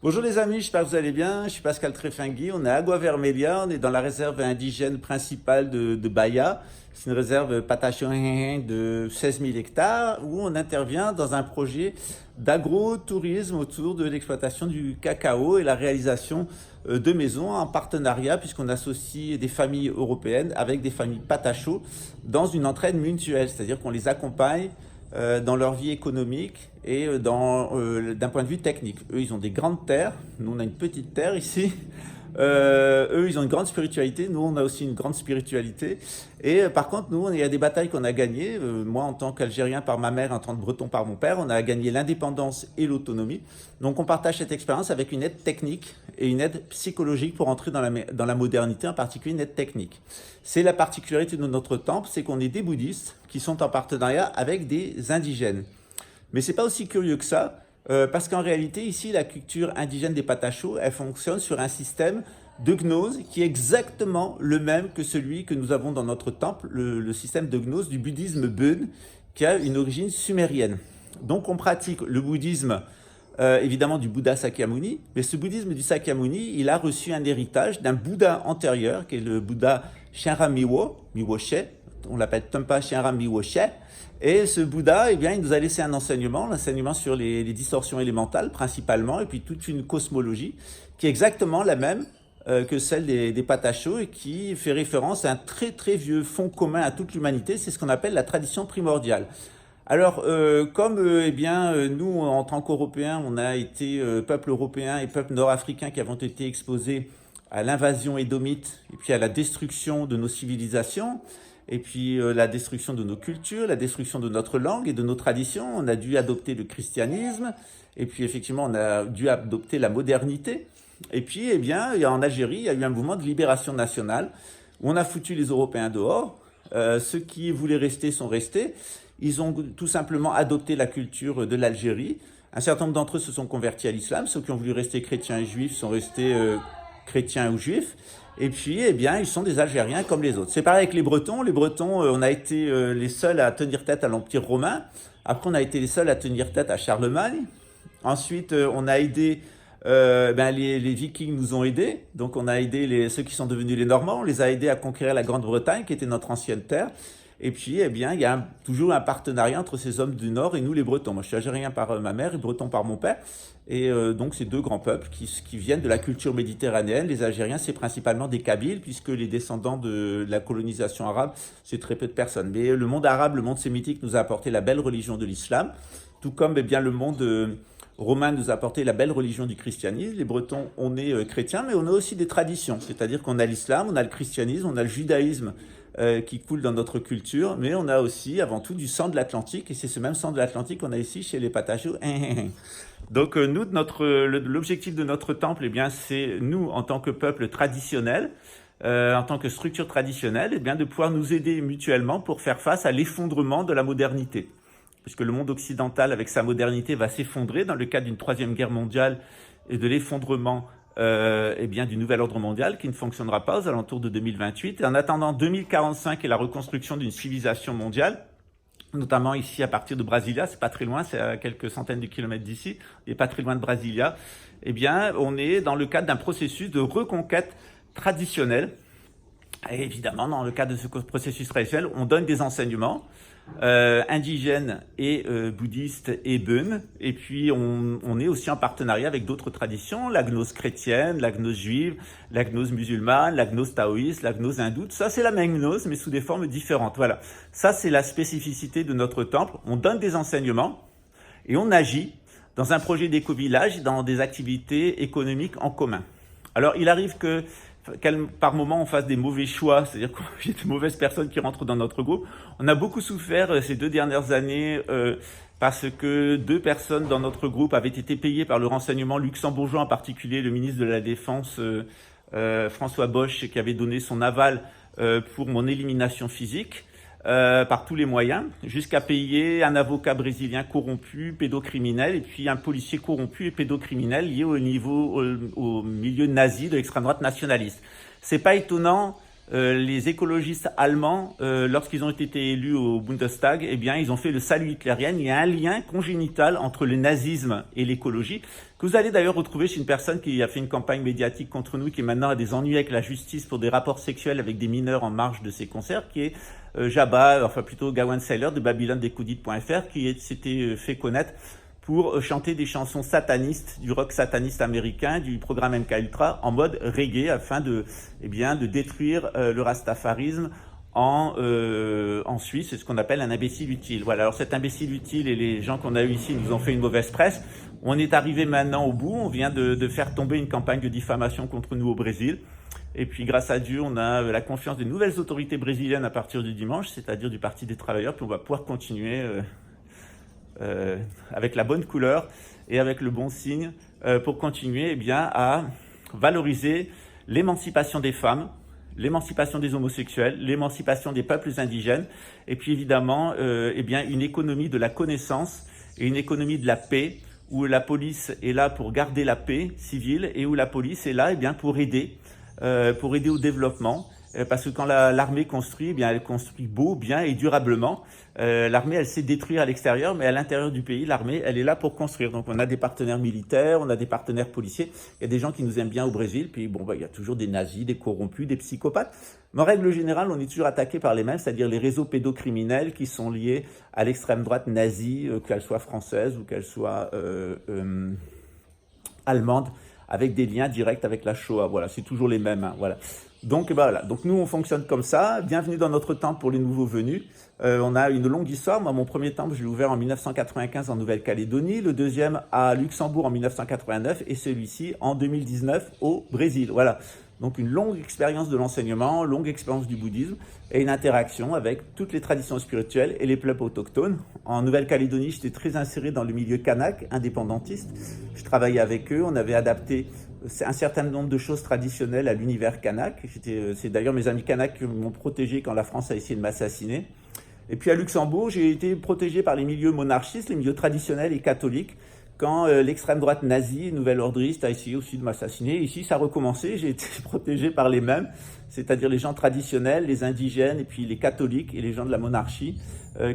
Bonjour les amis, j'espère que vous allez bien. Je suis Pascal Trefingui, on est à Agua Vermelha, on est dans la réserve indigène principale de Bahia. C'est une réserve Patacho de 16 000 hectares où on intervient dans un projet d'agro-tourisme autour de l'exploitation du cacao et la réalisation de maisons en partenariat puisqu'on associe des familles européennes avec des familles Patacho dans une entraide mutuelle, c'est-à-dire qu'on les accompagne dans leur vie économique et d'un point de vue technique. Eux, ils ont des grandes terres, nous on a une petite terre ici. Eux, ils ont une grande spiritualité, nous on a aussi une grande spiritualité. Et par contre, nous, il y a des batailles qu'on a gagnées. Moi, en tant qu'Algérien par ma mère, en tant que Breton par mon père, on a gagné l'indépendance et l'autonomie. Donc on partage cette expérience avec une aide technique et une aide psychologique pour entrer dans la modernité, en particulier une aide technique. C'est la particularité de notre temple, c'est qu'on est des bouddhistes qui sont en partenariat avec des indigènes. Mais c'est pas aussi curieux que ça, parce qu'en réalité, ici, la culture indigène des Patachos, elle fonctionne sur un système de gnose qui est exactement le même que celui que nous avons dans notre temple, le système de gnose du bouddhisme Bön, qui a une origine sumérienne. Donc on pratique le bouddhisme, évidemment du Bouddha Sakyamuni, mais ce bouddhisme du Sakyamuni, il a reçu un héritage d'un Bouddha antérieur, qui est le Bouddha Shenra Miwoshe, on l'appelle Tumpa Shenra Miwoshe. Et ce Bouddha, eh bien, il nous a laissé un l'enseignement sur les distorsions élémentales principalement, et puis toute une cosmologie qui est exactement la même que celle des Patachos et qui fait référence à un très très vieux fond commun à toute l'humanité, c'est ce qu'on appelle la tradition primordiale. Alors, comme eh bien, nous, en tant qu'Européens, on a été peuple européen et peuple nord-africain qui avons été exposés à l'invasion édomite et puis à la destruction de nos civilisations, et puis la destruction de nos cultures, la destruction de notre langue et de nos traditions. On a dû adopter le christianisme, et puis effectivement, on a dû adopter la modernité. Et puis, eh bien, en Algérie, il y a eu un mouvement de libération nationale où on a foutu les Européens dehors. Ceux qui voulaient rester sont restés. Ils ont tout simplement adopté la culture de l'Algérie. Un certain nombre d'entre eux se sont convertis à l'islam. Ceux qui ont voulu rester chrétiens et juifs sont restés chrétiens ou juifs. Et puis, eh bien, ils sont des Algériens comme les autres. C'est pareil avec les Bretons. Les Bretons, on a été les seuls à tenir tête à l'Empire romain. Après, on a été les seuls à tenir tête à Charlemagne. Ensuite, on a aidé, les Vikings nous ont aidés. Donc, on a aidé ceux qui sont devenus les Normands. On les a aidés à conquérir la Grande-Bretagne, qui était notre ancienne terre. Et puis, eh bien, il y a toujours un partenariat entre ces hommes du Nord et nous, les Bretons. Moi, je suis algérien par ma mère et breton par mon père. Et donc, c'est deux grands peuples qui viennent de la culture méditerranéenne. Les Algériens, c'est principalement des Kabyles, puisque les descendants de la colonisation arabe, c'est très peu de personnes. Mais le monde arabe, le monde sémitique nous a apporté la belle religion de l'islam, tout comme eh bien, le monde romain nous a apporté la belle religion du christianisme. Les Bretons, on est chrétiens, mais on a aussi des traditions. C'est-à-dire qu'on a l'islam, on a le christianisme, on a le judaïsme, qui coule dans notre culture, mais on a aussi avant tout du sang de l'Atlantique, et c'est ce même sang de l'Atlantique qu'on a ici chez les Patachos. Donc nous, l'objectif de notre temple, eh bien, c'est nous, en tant que peuple traditionnel, en tant que structure traditionnelle, eh bien, de pouvoir nous aider mutuellement pour faire face à l'effondrement de la modernité. Puisque le monde occidental, avec sa modernité, va s'effondrer dans le cadre d'une troisième guerre mondiale et de l'effondrement eh bien, du nouvel ordre mondial qui ne fonctionnera pas aux alentours de 2028. Et en attendant 2045 et la reconstruction d'une civilisation mondiale, notamment ici à partir de Brasilia, c'est pas très loin, c'est à quelques centaines de kilomètres d'ici, et pas très loin de Brasilia, eh bien, on est dans le cadre d'un processus de reconquête traditionnelle. Et évidemment, dans le cadre de ce processus traditionnel, on donne des enseignements indigènes et bouddhistes et bön. Et puis, on est aussi en partenariat avec d'autres traditions, la gnose chrétienne, la gnose juive, la gnose musulmane, la gnose taoïste, la gnose hindoue. Ça, c'est la même gnose, mais sous des formes différentes. Voilà. Ça, c'est la spécificité de notre temple. On donne des enseignements et on agit dans un projet d'éco-village, dans des activités économiques en commun. Alors, il arrive que par moment on fasse des mauvais choix, c'est-à-dire qu'il y a des mauvaises personnes qui rentrent dans notre groupe. On a beaucoup souffert ces 2 dernières années parce que 2 personnes dans notre groupe avaient été payées par le renseignement luxembourgeois, en particulier le ministre de la Défense François Bosch, qui avait donné son aval pour mon élimination physique. Par tous les moyens, jusqu'à payer un avocat brésilien corrompu, pédocriminel, et puis un policier corrompu et pédocriminel lié au milieu nazi de l'extrême droite nationaliste. C'est pas étonnant les écologistes allemands, lorsqu'ils ont été élus au Bundestag, eh bien, ils ont fait le salut hitlérien. Il y a un lien congénital entre le nazisme et l'écologie, que vous allez d'ailleurs retrouver chez une personne qui a fait une campagne médiatique contre nous, qui maintenant a des ennuis avec la justice pour des rapports sexuels avec des mineurs en marge de ses concerts, qui est Jabba, enfin plutôt Gawain Seiler de babylonedescoudit.fr, qui s'était fait connaître pour chanter des chansons satanistes, du rock sataniste américain, du programme MK Ultra, en mode reggae, afin de détruire le rastafarisme en Suisse. C'est ce qu'on appelle un imbécile utile. Voilà, alors cet imbécile utile et les gens qu'on a eu ici nous ont fait une mauvaise presse. On est arrivé maintenant au bout, on vient de faire tomber une campagne de diffamation contre nous au Brésil. Et puis grâce à Dieu, on a la confiance des nouvelles autorités brésiliennes à partir du dimanche, c'est-à-dire du Parti des travailleurs, puis on va pouvoir continuer avec la bonne couleur et avec le bon signe pour continuer à valoriser l'émancipation des femmes, l'émancipation des homosexuels, l'émancipation des peuples indigènes, et puis évidemment une économie de la connaissance et une économie de la paix, où la police est là pour garder la paix civile et où la police est là pour aider au développement. Parce que quand l'armée construit, elle construit beau, bien et durablement. L'armée, elle sait détruire à l'extérieur, mais à l'intérieur du pays, l'armée, elle est là pour construire. Donc on a des partenaires militaires, on a des partenaires policiers. Il y a des gens qui nous aiment bien au Brésil, puis il y a toujours des nazis, des corrompus, des psychopathes. Mais en règle générale, on est toujours attaqué par les mêmes, c'est-à-dire les réseaux pédocriminels qui sont liés à l'extrême droite nazie, qu'elle soit française ou qu'elle soit allemande, avec des liens directs avec la Shoah. Voilà, c'est toujours les mêmes. Hein, voilà. Donc voilà, donc nous on fonctionne comme ça. Bienvenue dans notre temple pour les nouveaux venus. On a une longue histoire. Moi, mon premier temple, je l'ai ouvert en 1995 en Nouvelle-Calédonie, le deuxième à Luxembourg en 1989 et celui-ci en 2019 au Brésil. Voilà. Donc une longue expérience de l'enseignement, longue expérience du bouddhisme et une interaction avec toutes les traditions spirituelles et les peuples autochtones. En Nouvelle-Calédonie, j'étais très inséré dans le milieu kanak, indépendantiste. Je travaillais avec eux, on avait adapté un certain nombre de choses traditionnelles à l'univers kanak. C'est d'ailleurs mes amis kanak qui m'ont protégé quand la France a essayé de m'assassiner. Et puis à Luxembourg, j'ai été protégé par les milieux monarchistes, les milieux traditionnels et catholiques, quand l'extrême droite nazie, nouvelle ordriste, a essayé aussi de m'assassiner. Ici, ça a recommencé, j'ai été protégé par les mêmes, c'est-à-dire les gens traditionnels, les indigènes, et puis les catholiques et les gens de la monarchie,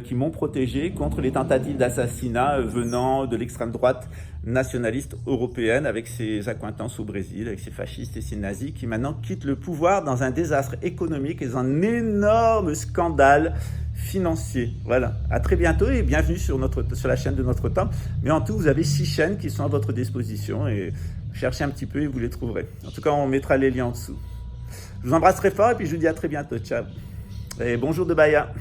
qui m'ont protégé contre les tentatives d'assassinat venant de l'extrême droite nationaliste européenne, avec ses accointances au Brésil, avec ses fascistes et ses nazis, qui maintenant quittent le pouvoir dans un désastre économique et dans un énorme scandale financier. Voilà. À très bientôt et bienvenue sur la chaîne de Notre Temple. Mais en tout, vous avez 6 chaînes qui sont à votre disposition et cherchez un petit peu et vous les trouverez. En tout cas, on mettra les liens en dessous. Je vous embrasse très fort et puis je vous dis à très bientôt. Ciao. Et bonjour de Bahia.